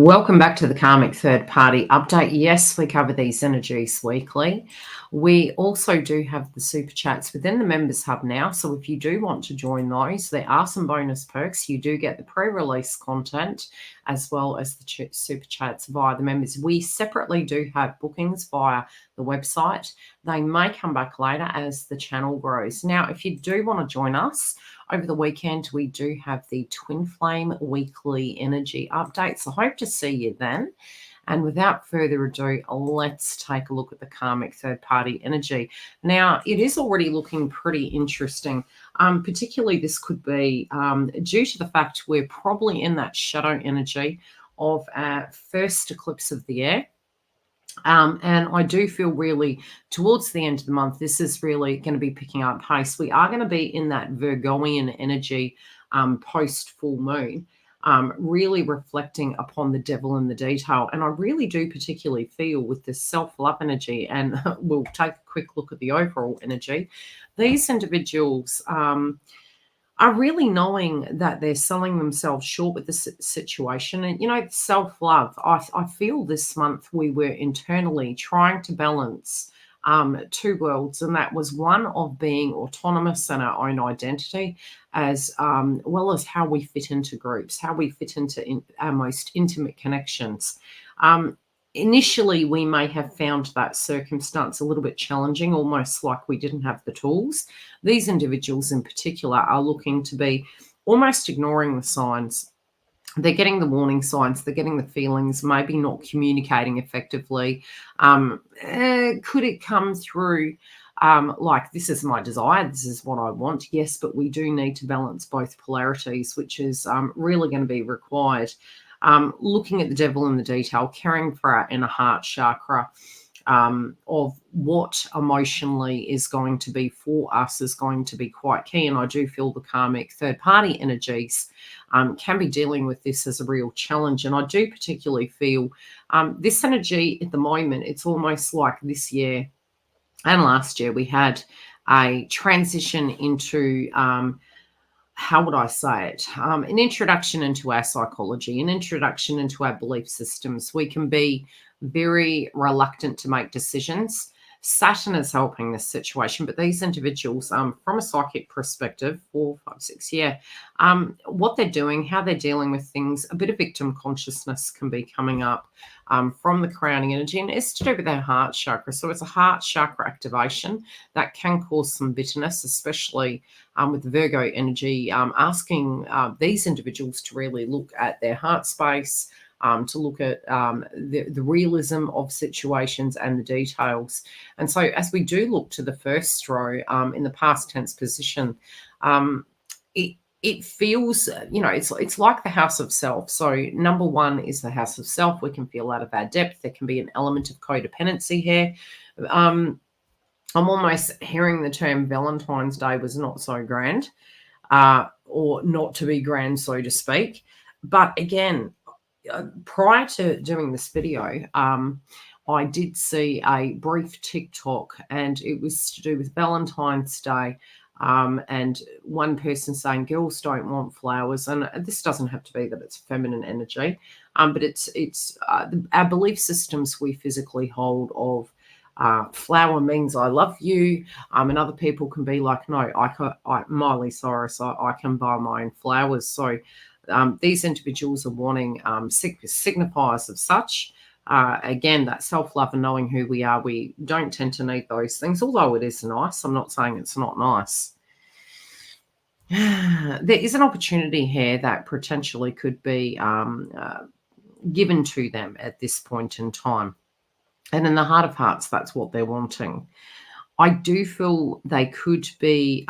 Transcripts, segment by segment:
Welcome back to the Karmic Third Party Update. Yes, we cover these energies weekly. We also do have the super chats within the Members Hub now. So if you do want to join those, there are some bonus perks. You do get the pre-release content as well as the super chats via the members. We separately do have bookings via the website. They may come back later as the channel grows. Now, if you do want to join us, over the weekend, we do have the Twin Flame Weekly Energy Update. So I hope to see you then. And without further ado, let's take a look at the Karmic Third Party Energy. Now, it is already looking pretty interesting. Particularly, this could be due to the fact we're probably in that shadow energy of our first eclipse of the year. And I do feel really towards the end of the month, this is really going to be picking up pace. We are going to be in that Virgoian energy post full moon, really reflecting upon the devil in the detail. And I really do particularly feel with this self-love energy, and we'll take a quick look at the overall energy, these individuals are really knowing that they're selling themselves short with the situation. And, you know, self-love, I feel this month we were internally trying to balance two worlds, and that was one of being autonomous and our own identity, as well as how we fit into groups, how we fit into our most intimate connections. Initially, we may have found that circumstance a little bit challenging, almost like we didn't have the tools. These individuals in particular are looking to be almost ignoring the signs. They're getting the warning signs, they're getting the feelings, maybe not communicating effectively. Could it come through like, this is my desire, this is what I want? Yes, but we do need to balance both polarities, which is really going to be required. Looking at the devil in the detail, caring for our inner heart chakra, of what emotionally is going to be for us is going to be quite key. And I do feel the karmic third party energies can be dealing with this as a real challenge. And I do particularly feel this energy at the moment, it's almost like this year and last year we had a transition into how would I say it? An introduction into our psychology, an introduction into our belief systems. We can be very reluctant to make decisions. Saturn is helping this situation, but these individuals, from a psychic perspective, 4, 5, 6, yeah, what they're doing, how they're dealing with things, a bit of victim consciousness can be coming up from the crowning energy, and it's to do with our heart chakra. So it's a heart chakra activation that can cause some bitterness, especially with the Virgo energy, asking these individuals to really look at their heart space, to look at the realism of situations and the details. And so as we do look to the first row in the past tense position, it feels, you know, it's like the house of self. So number one is the house of self. We can feel out of our depth. There can be an element of codependency here. I'm almost hearing the term Valentine's Day was not so grand, or not to be grand, so to speak. But again, prior to doing this video, I did see a brief TikTok, and it was to do with Valentine's Day, and one person saying girls don't want flowers, and this doesn't have to be that it's feminine energy, but it's our belief systems we physically hold of. Flower means I love you, and other people can be like, no, Miley Cyrus, I can buy my own flowers. So these individuals are wanting signifiers of such. Again, that self-love and knowing who we are, we don't tend to need those things, although it is nice. I'm not saying it's not nice. There is an opportunity here that potentially could be given to them at this point in time. And in the heart of hearts, that's what they're wanting. I do feel they could be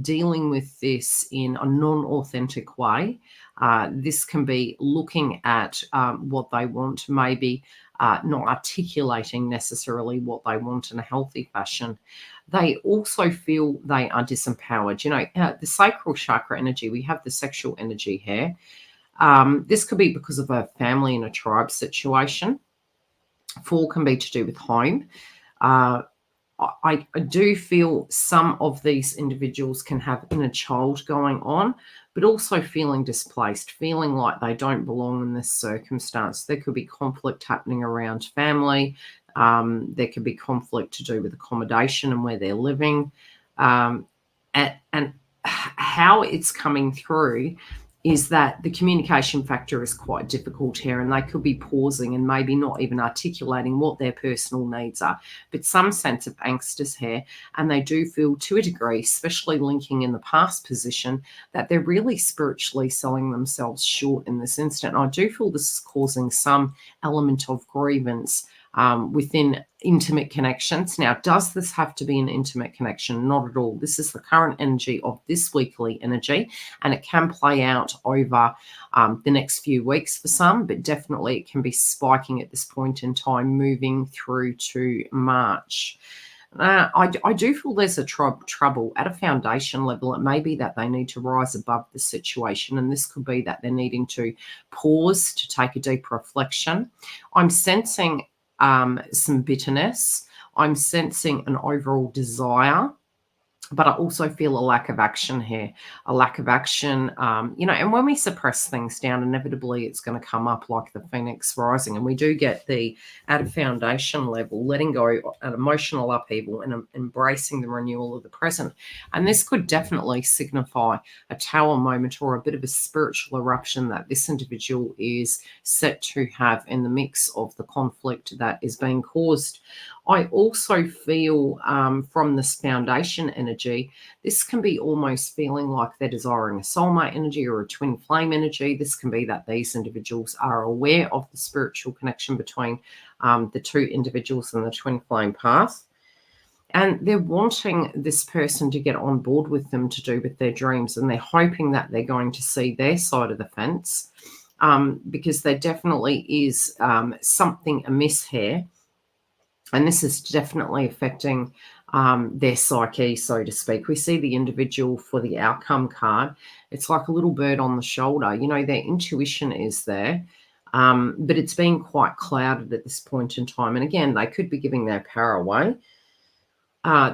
dealing with this in a non-authentic way. This can be looking at what they want, maybe not articulating necessarily what they want in a healthy fashion. They also feel they are disempowered. You know, the sacral chakra energy, we have the sexual energy here. This could be because of a family and a tribe situation. 4 can be to do with home. I do feel some of these individuals can have inner child going on, but also feeling displaced, feeling like they don't belong in this circumstance. There could be conflict happening around family. There could be conflict to do with accommodation and where they're living. And how it's coming through is that the communication factor is quite difficult here, and they could be pausing and maybe not even articulating what their personal needs are, but some sense of angst is here, and they do feel to a degree, especially linking in the past position, that they're really spiritually selling themselves short in this instant. I do feel this is causing some element of grievance within intimate connections. Now, does this have to be an intimate connection? Not at all. This is the current energy of this weekly energy, and it can play out over the next few weeks for some, but definitely it can be spiking at this point in time, moving through to March. I do feel there's a trouble at a foundation level. It may be that they need to rise above the situation, and this could be that they're needing to pause to take a deep reflection. I'm sensing some bitterness. I'm sensing an overall desire, but I also feel a lack of action here, a lack of action. And when we suppress things down, inevitably it's going to come up like the phoenix rising. And we do get at a foundation level, letting go at emotional upheaval and embracing the renewal of the present. And this could definitely signify a tower moment or a bit of a spiritual eruption that this individual is set to have in the mix of the conflict that is being caused. I also feel from this foundation energy, this can be almost feeling like they're desiring a soulmate energy or a twin flame energy. This can be that these individuals are aware of the spiritual connection between the two individuals in the twin flame path. And they're wanting this person to get on board with them to do with their dreams. And they're hoping that they're going to see their side of the fence because there definitely is something amiss here. And this is definitely affecting their psyche, so to speak. We see the individual for the outcome card. It's like a little bird on the shoulder. Their intuition is there, but it's being quite clouded at this point in time. And again, they could be giving their power away.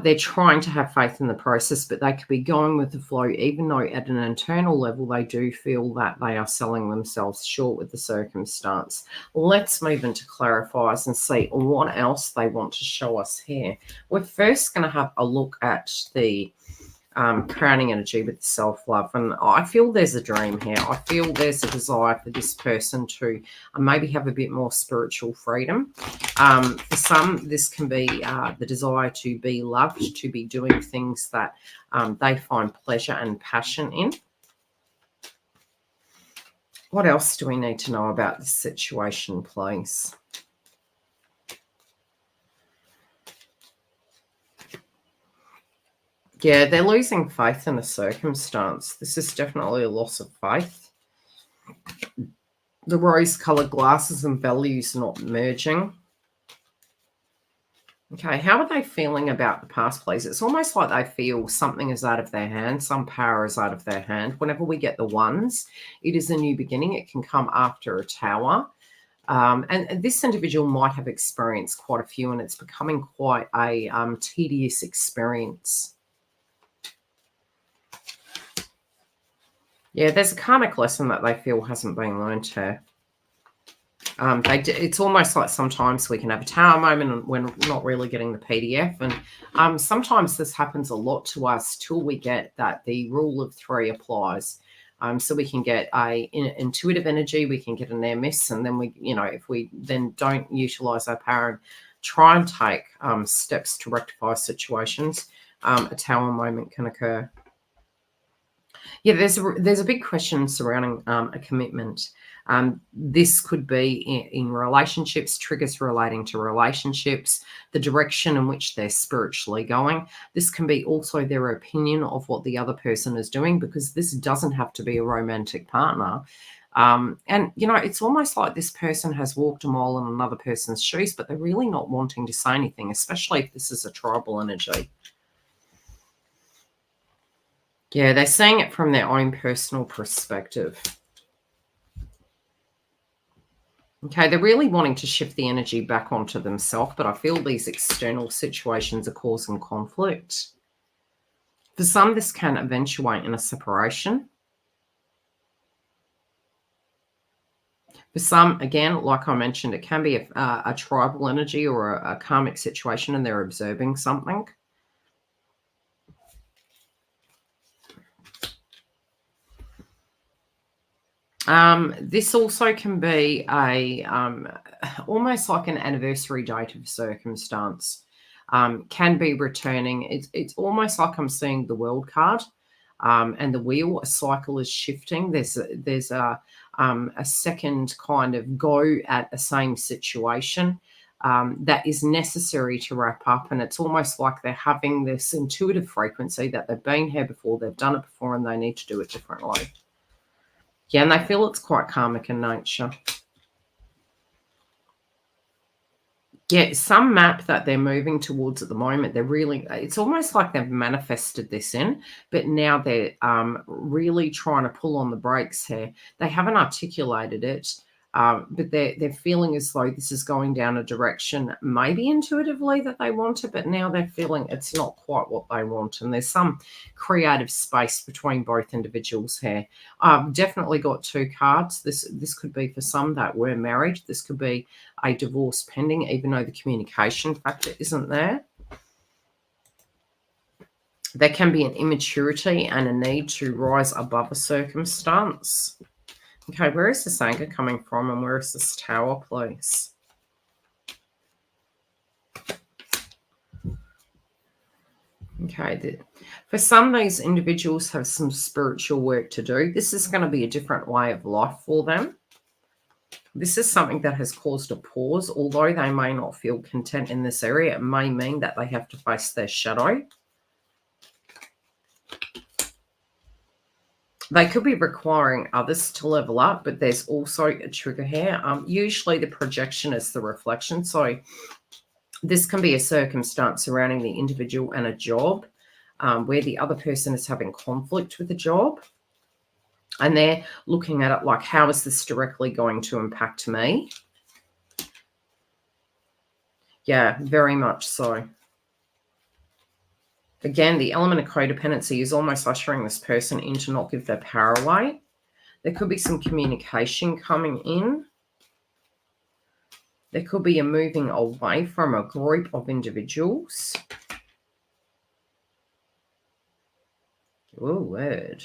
They're trying to have faith in the process, but they could be going with the flow, even though at an internal level, they do feel that they are selling themselves short with the circumstance. Let's move into clarifiers and see what else they want to show us here. We're first going to have a look at the crowning energy with self-love, and I feel there's a dream here. I feel there's a desire for this person to maybe have a bit more spiritual freedom. For some, this can be the desire to be loved, to be doing things that they find pleasure and passion in. What else do we need to know about this situation, please? Yeah, they're losing faith in a circumstance. This is definitely a loss of faith. The rose-colored glasses and values not merging. Okay, how are they feeling about the past, please? It's almost like they feel something is out of their hand, some power is out of their hand. Whenever we get the ones, it is a new beginning. It can come after a tower. And this individual might have experienced quite a few, and it's becoming quite a tedious experience. Yeah, there's a karmic lesson that they feel hasn't been learned here. It's almost like sometimes we can have a tower moment and we're not really getting the PDF. And sometimes this happens a lot to us till we get that the rule of three applies. So we can get a intuitive energy, we can get an near miss, and then if we then don't utilize our power and try and take steps to rectify situations, a tower moment can occur. Yeah, there's a big question surrounding a commitment. This could be in relationships, triggers relating to relationships, the direction in which they're spiritually going. This can be also their opinion of what the other person is doing, because this doesn't have to be a romantic partner. And it's almost like this person has walked a mile in another person's shoes, but they're really not wanting to say anything, especially if this is a tribal energy. Yeah, they're seeing it from their own personal perspective. Okay, they're really wanting to shift the energy back onto themselves, but I feel these external situations are causing conflict. For some, this can eventuate in a separation. For some, again, like I mentioned, it can be a tribal energy or a karmic situation, and they're observing something. This also can be a almost like an anniversary date of circumstance. Can be returning. It's almost like I'm seeing the world card, and the wheel. A cycle is shifting. There's a second kind of go at the same situation. That is necessary to wrap up, and it's almost like they're having this intuitive frequency that they've been here before, they've done it before, and they need to do it differently. Yeah, and they feel it's quite karmic in nature. Yeah, some map that they're moving towards at the moment, it's almost like they've manifested this in, but now they're really trying to pull on the brakes here. They haven't articulated it, but they're feeling as though this is going down a direction, maybe intuitively that they want it, but now they're feeling it's not quite what they want. And there's some creative space between both individuals here. I've definitely got two cards. This could be for some that were married. This could be a divorce pending, even though the communication factor isn't there. There can be an immaturity and a need to rise above a circumstance. Okay, where is this anger coming from, and where is this Tower, please? Okay, for some, these individuals have some spiritual work to do. This is going to be a different way of life for them. This is something that has caused a pause. Although they may not feel content in this area, it may mean that they have to face their shadow. They could be requiring others to level up, but there's also a trigger here. Usually the projection is the reflection. So this can be a circumstance surrounding the individual and a job, where the other person is having conflict with the job. And they're looking at it like, how is this directly going to impact me? Yeah, very much so. Again, the element of codependency is almost ushering this person in to not give their power away. There could be some communication coming in. There could be a moving away from a group of individuals. Oh, word.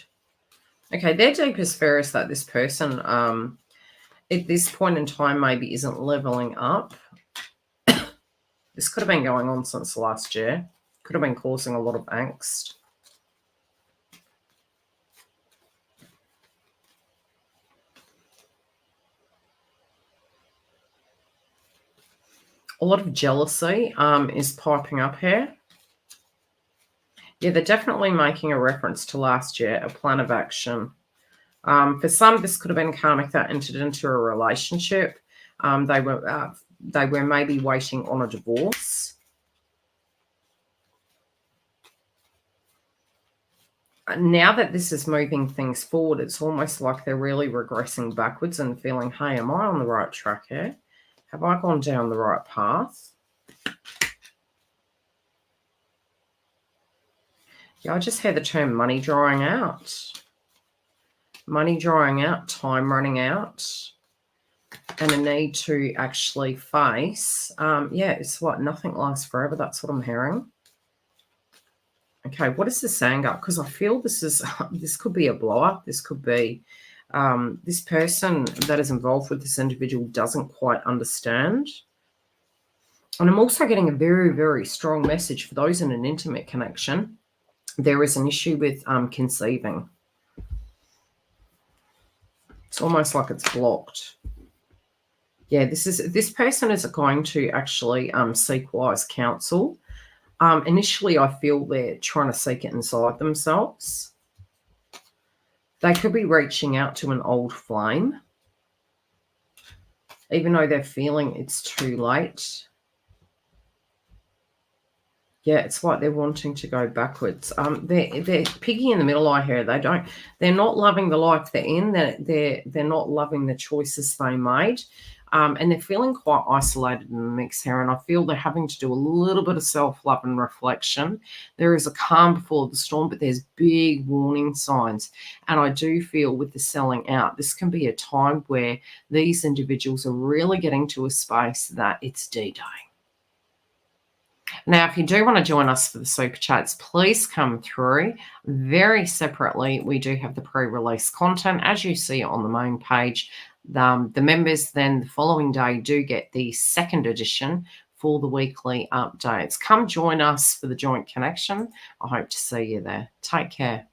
Okay, their deepest fear is that this person, at this point in time, maybe isn't leveling up. This could have been going on since last year. Could have been causing a lot of angst. A lot of jealousy is piping up here. Yeah, they're definitely making a reference to last year, a plan of action. For some, this could have been karmic that entered into a relationship. They were maybe waiting on a divorce. Now that this is moving things forward, it's almost like they're really regressing backwards and feeling, hey, am I on the right track here? Have I gone down the right path? Yeah, I just hear the term money drying out. Money drying out, time running out, and a need to actually face. Yeah, it's what, nothing lasts forever. That's what I'm hearing. Okay, what is this anger? Because I feel this could be a blow up. This could be this person that is involved with this individual doesn't quite understand. And I'm also getting a very, very strong message for those in an intimate connection. There is an issue with conceiving. It's almost like it's blocked. Yeah, this person is going to actually seek wise counsel. Initially, I feel they're trying to seek it inside themselves. They could be reaching out to an old flame, even though they're feeling it's too late. Yeah, it's like they're wanting to go backwards. They're piggy in the middle, I hear. They're not loving the life they're in. They're not loving the choices they made. And they're feeling quite isolated in the mix here. And I feel they're having to do a little bit of self-love and reflection. There is a calm before the storm, but there's big warning signs. And I do feel with the selling out, this can be a time where these individuals are really getting to a space that it's D-Day. Now, if you do want to join us for the super chats, please come through. Very separately, we do have the pre-release content, as you see on the main page. The members then the following day do get the second edition for the weekly updates. Come join us for the joint connection. I hope to see you there. Take care.